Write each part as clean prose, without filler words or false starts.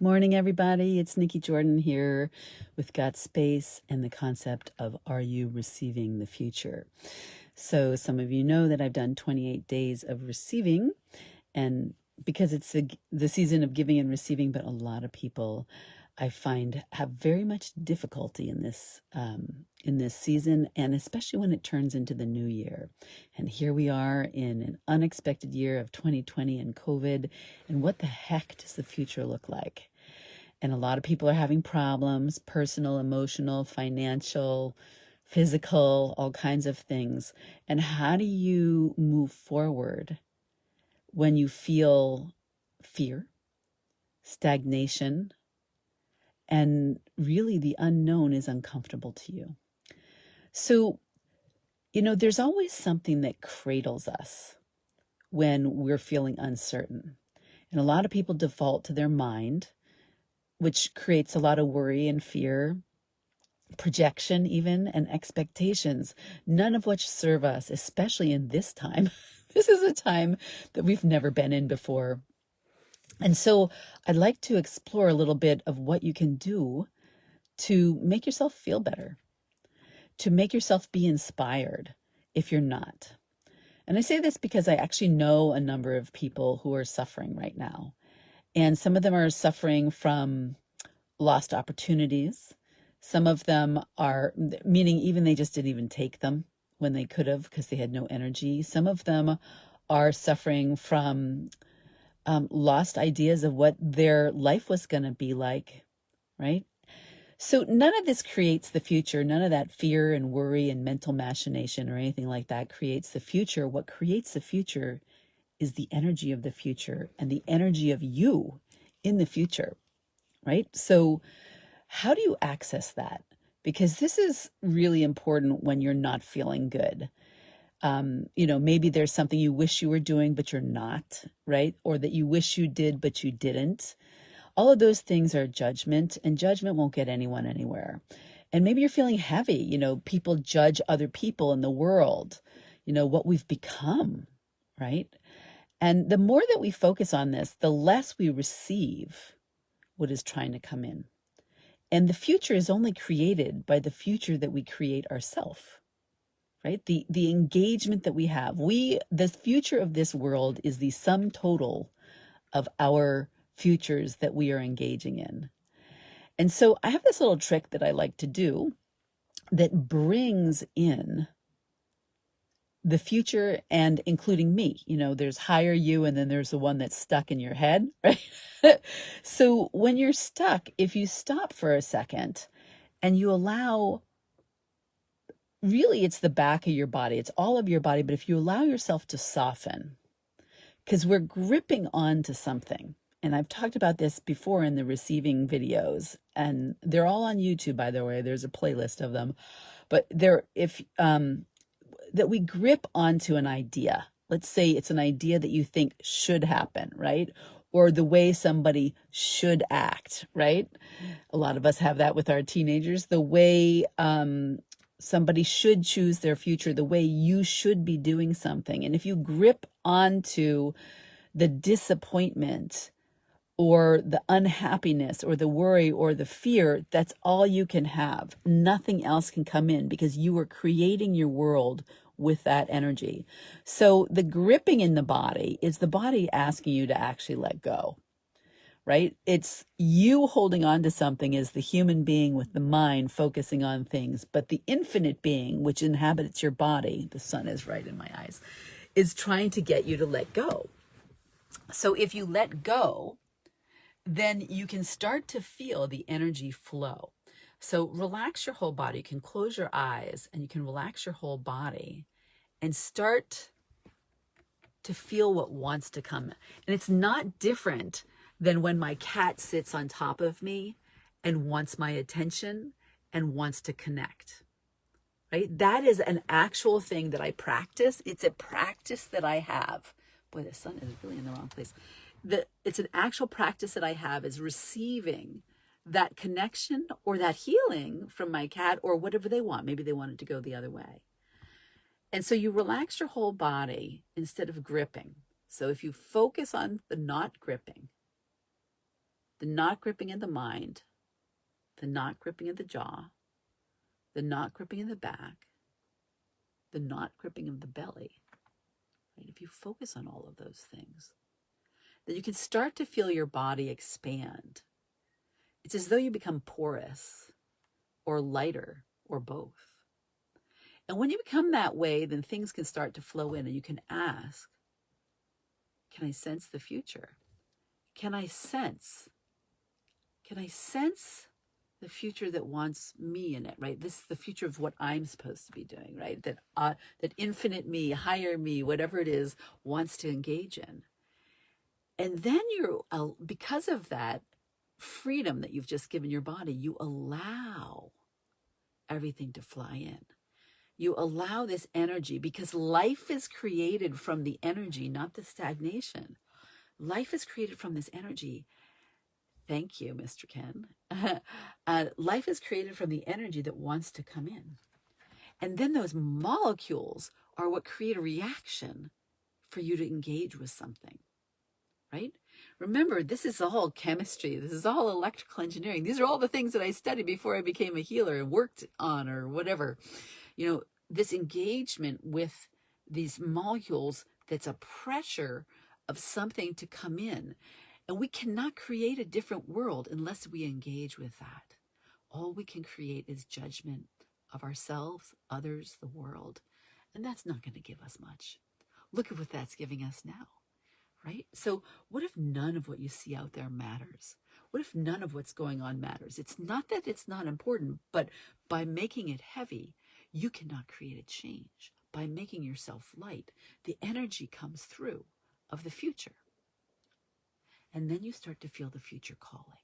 morning, everybody. It's Nikki Jordan here with Got Space and the concept of Are You Receiving the Future? So some of you know that I've done 28 days of receiving, and because it's the season of giving and receiving, but a lot of people I find have very much difficulty in this season, and especially when it turns into the new year. And here we are in an unexpected year of 2020 and COVID, and what the heck does the future look like? And a lot of people are having problems, personal, emotional, financial, physical, all kinds of things. And how do you move forward when you feel fear, stagnation, and really the unknown is uncomfortable to you? So, there's always something that cradles us when we're feeling uncertain. And a lot of people default to their mind, which creates a lot of worry and fear, projection even, and expectations, none of which serve us, especially in this time. This is a time that we've never been in before. And so I'd like to explore a little bit of what you can do to make yourself feel better, to make yourself be inspired if you're not. And I say this because I actually know a number of people who are suffering right now. And some of them are suffering from lost opportunities. Some of them are, meaning even they just didn't even take them when they could have because they had no energy. Some of them are suffering from lost ideas of what their life was going to be like, right? So none of this creates the future. None of that fear and worry and mental machination or anything like that creates the future. What creates the future is the energy of the future and the energy of you in the future, right? So how do you access that? Because this is really important when you're not feeling good. Maybe there's something you wish you were doing, but you're not, right? Or that you wish you did, but you didn't. All of those things are judgment, and judgment won't get anyone anywhere. And maybe you're feeling heavy. People judge other people in the world, what we've become, right? And the more that we focus on this, the less we receive what is trying to come in. And the future is only created by the future that we create ourselves, right? The engagement that we have. The future of this world is the sum total of our futures that we are engaging in. And so I have this little trick that I like to do that brings in the future and including me. There's higher you, and then there's the one that's stuck in your head, right? So when you're stuck, if you stop for a second and you allow, really it's the back of your body, it's all of your body, but if you allow yourself to soften, because we're gripping onto something. And I've talked about this before in the receiving videos, and they're all on YouTube, by the way. There's a playlist of them. But that we grip onto an idea. Let's say it's an idea that you think should happen, right? Or the way somebody should act, right? A lot of us have that with our teenagers. The way somebody should choose their future, the way you should be doing something. And if you grip onto the disappointment or the unhappiness or the worry or the fear, that's all you can have. Nothing else can come in because you are creating your world with that energy. So the gripping in the body is the body asking you to actually let go, right? It's you holding on to something as the human being with the mind focusing on things, but the infinite being, which inhabits your body, the sun is right in my eyes, is trying to get you to let go. So if you let go, then you can start to feel the energy flow. So relax your whole body. You can close your eyes and you can relax your whole body and start to feel what wants to come. And it's not different than when my cat sits on top of me and wants my attention and wants to connect, right? That is an actual thing that I practice. It's a practice that I have. Boy, the sun is really in the wrong place. It's an actual practice that I have, is receiving that connection or that healing from my cat or whatever they want. Maybe they want it to go the other way. And so you relax your whole body instead of gripping. So if you focus on the not gripping, The not gripping in the mind, the not gripping of the jaw, the not gripping in the back, the not gripping of the belly. Right? If you focus on all of those things, then you can start to feel your body expand. It's as though you become porous or lighter or both. And when you become that way, then things can start to flow in and you can ask, can I sense the future? Can I sense the future that wants me in it, right? This is the future of what I'm supposed to be doing, right? That infinite me, higher me, whatever it is, wants to engage in. And then because of that freedom that you've just given your body, you allow everything to fly in. You allow this energy, because life is created from the energy, not the stagnation. Life is created from this energy. Thank you, Mr. Ken. Life is created from the energy that wants to come in. And then those molecules are what create a reaction for you to engage with something, right? Remember, this is all chemistry. This is all electrical engineering. These are all the things that I studied before I became a healer and worked on or whatever. You know, this engagement with these molecules, that's a pressure of something to come in. And we cannot create a different world unless we engage with that. All we can create is judgment of ourselves, others, the world. And that's not going to give us much. Look at what that's giving us now, right? So what if none of what you see out there matters? What if none of what's going on matters? It's not that it's not important, but by making it heavy, you cannot create a change. By making yourself light, the energy comes through of the future. And then you start to feel the future calling.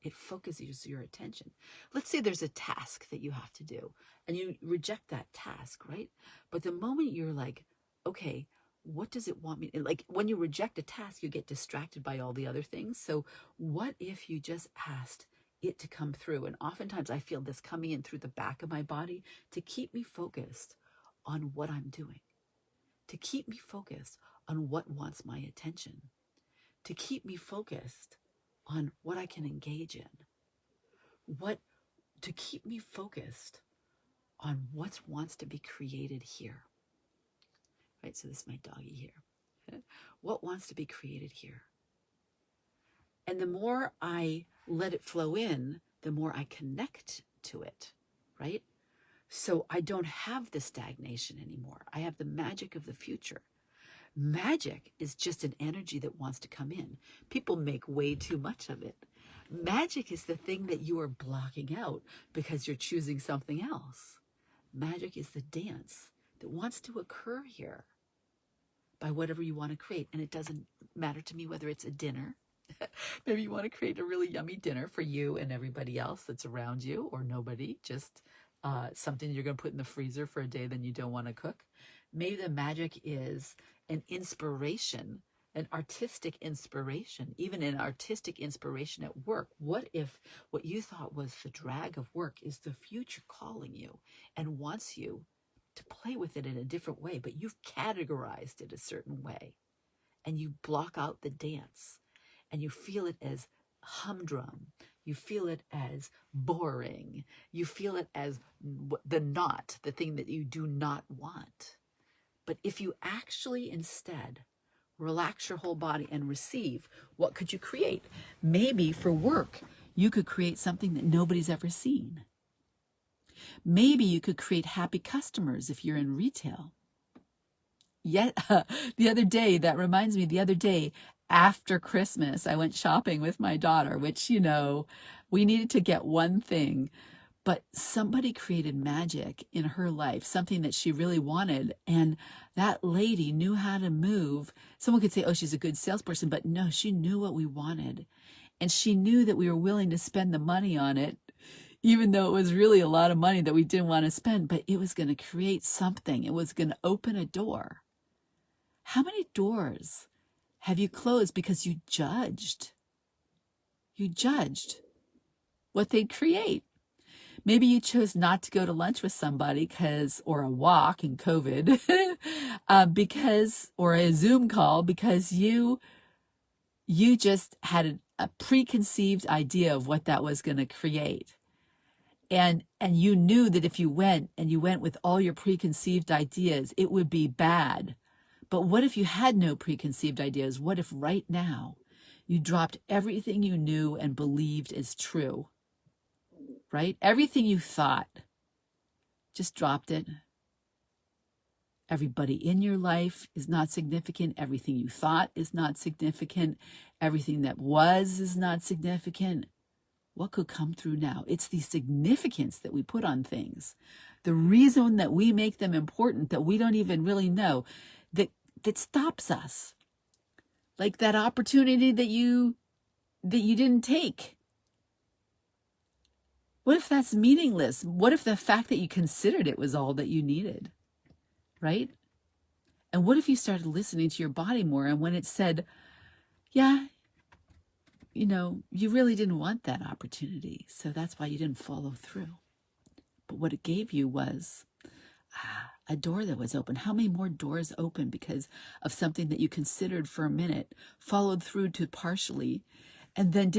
It focuses your attention. Let's say there's a task that you have to do and you reject that task, right? But the moment you're like, okay, what does it want me to, like when you reject a task, you get distracted by all the other things. So what if you just asked it to come through? And oftentimes I feel this coming in through the back of my body to keep me focused on what I'm doing, to keep me focused on what wants my attention, to keep me focused on what I can engage in, to keep me focused on what wants to be created here. Right, so this is my doggy here. What wants to be created here? And the more I let it flow in, the more I connect to it, right? So I don't have the stagnation anymore. I have the magic of the future. Magic is just an energy that wants to come in. People make way too much of it. Magic is the thing that you are blocking out because you're choosing something else. Magic is the dance that wants to occur here by whatever you want to create. And it doesn't matter to me whether it's a dinner. Maybe you want to create a really yummy dinner for you and everybody else that's around you, or nobody, just something you're going to put in the freezer for a day then you don't want to cook. Maybe the magic is an inspiration, an artistic inspiration, even an artistic inspiration at work. What if what you thought was the drag of work is the future calling you and wants you to play with it in a different way, but you've categorized it a certain way and you block out the dance and you feel it as humdrum, you feel it as boring, you feel it as the thing that you do not want. But if you actually instead relax your whole body and receive, what could you create? Maybe for work, you could create something that nobody's ever seen. Maybe you could create happy customers if you're in retail. Yet, the other day, after Christmas, I went shopping with my daughter, which, we needed to get one thing. But somebody created magic in her life, something that she really wanted. And that lady knew how to move. Someone could say, oh, she's a good salesperson. But no, she knew what we wanted. And she knew that we were willing to spend the money on it, even though it was really a lot of money that we didn't want to spend. But it was going to create something. It was going to open a door. How many doors have you closed because you judged? You judged what they'd create. Maybe you chose not to go to lunch with somebody or a walk in COVID, or a Zoom call because you just had a preconceived idea of what that was going to create. And you knew that if you went with all your preconceived ideas, it would be bad. But what if you had no preconceived ideas? What if right now you dropped everything you knew and believed is true, right? Everything you thought, just dropped it. Everybody in your life is not significant. Everything you thought is not significant. Everything that was is not significant. What could come through now? It's the significance that we put on things. The reason that we make them important that we don't even really know, that stops us. Like that opportunity that you didn't take. What if that's meaningless? What if the fact that you considered it was all that you needed? Right? And what if you started listening to your body more, and when it said, yeah, you really didn't want that opportunity, so that's why you didn't follow through. But what it gave you was a door that was open. How many more doors open because of something that you considered for a minute, followed through to partially, and then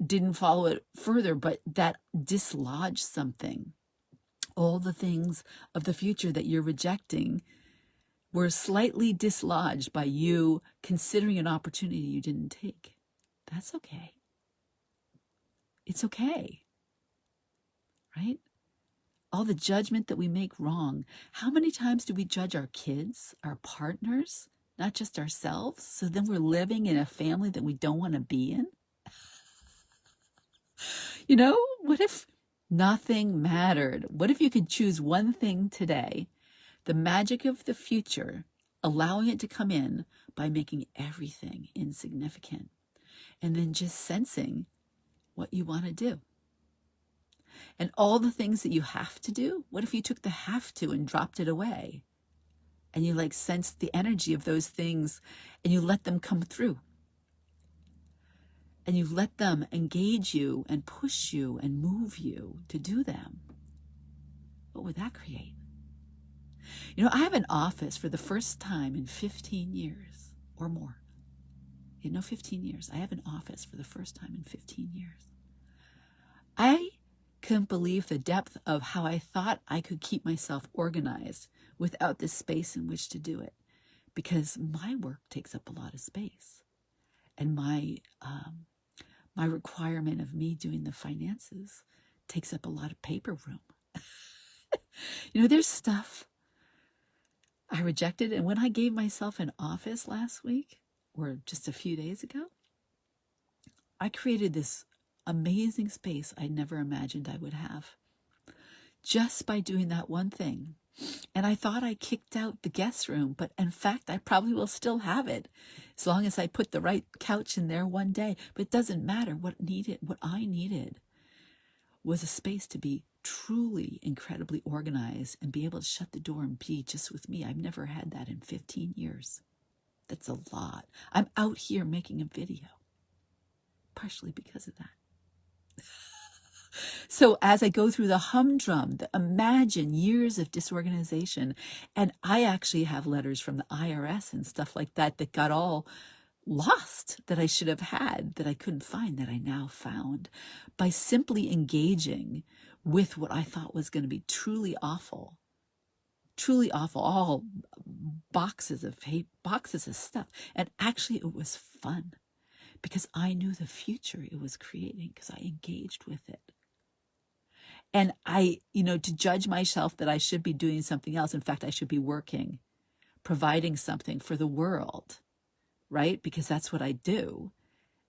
didn't follow it further, but that dislodged something. All the things of the future that you're rejecting were slightly dislodged by you considering an opportunity you didn't take. That's okay. It's okay. Right? All the judgment that we make wrong. How many times do we judge our kids, our partners, not just ourselves? So then we're living in a family that we don't want to be in? What if nothing mattered? What if you could choose one thing today, the magic of the future, allowing it to come in by making everything insignificant, and then just sensing what you want to do? And all the things that you have to do, what if you took the have to and dropped it away? And you sensed the energy of those things and you let them come through. And you let them engage you and push you and move you to do them. What would that create? I have an office for the first time in 15 years or more. 15 years. I have an office for the first time in 15 years. I couldn't believe the depth of how I thought I could keep myself organized without this space in which to do it, because my work takes up a lot of space, and my requirement of me doing the finances takes up a lot of paper room. There's stuff I rejected, and when I gave myself an office last week, or just a few days ago, I created this amazing space I never imagined I would have, just by doing that one thing. And I thought I kicked out the guest room, but in fact, I probably will still have it as long as I put the right couch in there one day. But it doesn't matter. What I needed was a space to be truly incredibly organized and be able to shut the door and be just with me. I've never had that in 15 years. That's a lot. I'm out here making a video, partially because of that. So as I go through the humdrum, imagine years of disorganization, and I actually have letters from the IRS and stuff like that got all lost, that I should have had, that I couldn't find, that I now found by simply engaging with what I thought was going to be truly awful, all boxes of stuff. And actually it was fun because I knew the future it was creating because I engaged with it. And I, to judge myself that I should be doing something else. In fact, I should be working, providing something for the world, right? Because that's what I do.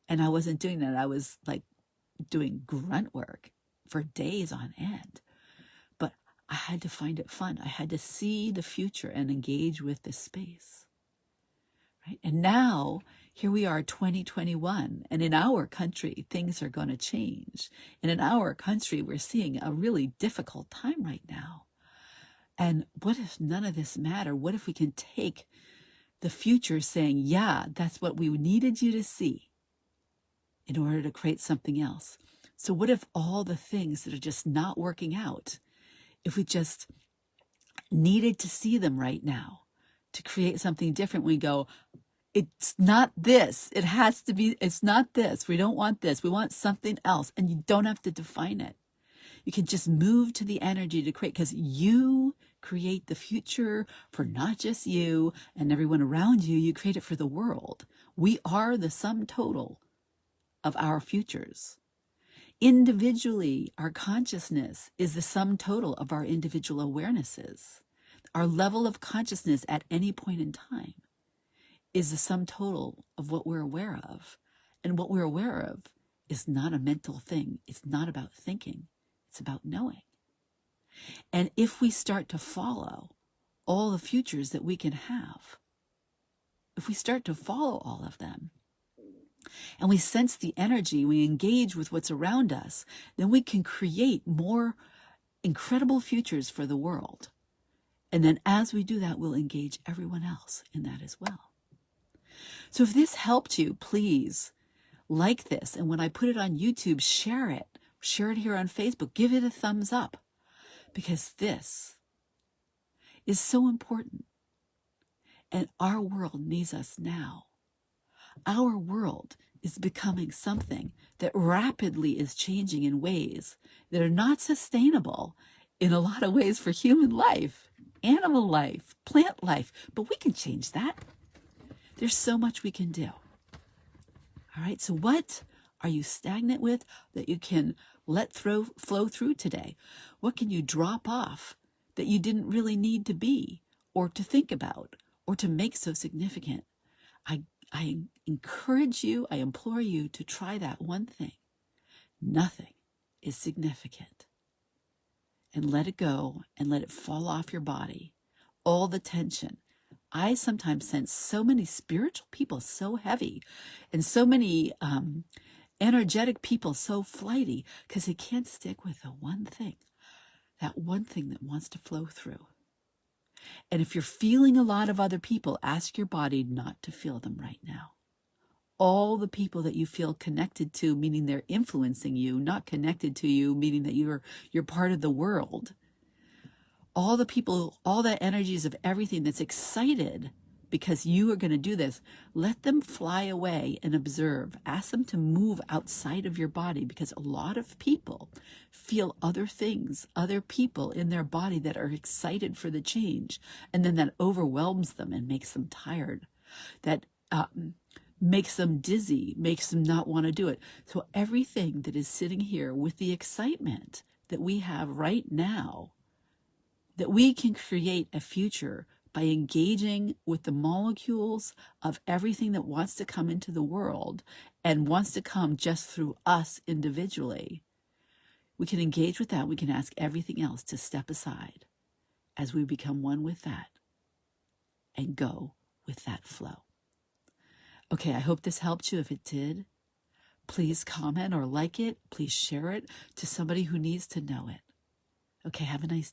And I wasn't doing that. I was doing grunt work for days on end. But I had to find it fun. I had to see the future and engage with this space, right? And now, here we are, 2021, and in our country, things are going to change. And in our country, we're seeing a really difficult time right now. And what if none of this matter? What if we can take the future saying, yeah, that's what we needed you to see in order to create something else? So what if all the things that are just not working out, if we just needed to see them right now to create something different, we go, It's not this. It has to be, it's not this. We don't want this. We want something else. And you don't have to define it. You can just move to the energy to create, because you create the future for not just you and everyone around you. You create it for the world. We are the sum total of our futures. Individually, our consciousness is the sum total of our individual awarenesses. Our level of consciousness at any point in time is the sum total of what we're aware of. And what we're aware of is not a mental thing. It's not about thinking. It's about knowing. And if we start to follow all the futures that we can have, if we start to follow all of them, and we sense the energy, we engage with what's around us, then we can create more incredible futures for the world. And then as we do that, we'll engage everyone else in that as well. So if this helped you, please like this. And when I put it on YouTube, share it. Share it here on Facebook. Give it a thumbs up, because this is so important. And our world needs us now. Our world is becoming something that rapidly is changing in ways that are not sustainable in a lot of ways for human life, animal life, plant life. But we can change that. There's so much we can do. All right, so what are you stagnant with that you can let flow through today? What can you drop off that you didn't really need to be or to think about or to make so significant? I encourage you, I implore you to try that one thing. Nothing is significant. And let it go and let it fall off your body. All the tension. I sometimes sense so many spiritual people so heavy and so many energetic people so flighty because they can't stick with the one thing, that one thing that wants to flow through. And if you're feeling a lot of other people, ask your body not to feel them right now. All the people that you feel connected to, meaning they're influencing you, not connected to you, meaning that you're part of the world. All the people, all the energies of everything that's excited because you are going to do this, let them fly away and observe. Ask them to move outside of your body, because a lot of people feel other things, other people in their body that are excited for the change. And then that overwhelms them and makes them tired. That makes them dizzy, makes them not want to do it. So everything that is sitting here with the excitement that we have right now, that we can create a future by engaging with the molecules of everything that wants to come into the world and wants to come just through us individually. We can engage with that. We can ask everything else to step aside as we become one with that and go with that flow. Okay, I hope this helped you. If it did, please comment or like it. Please share it to somebody who needs to know it. Okay, have a nice day.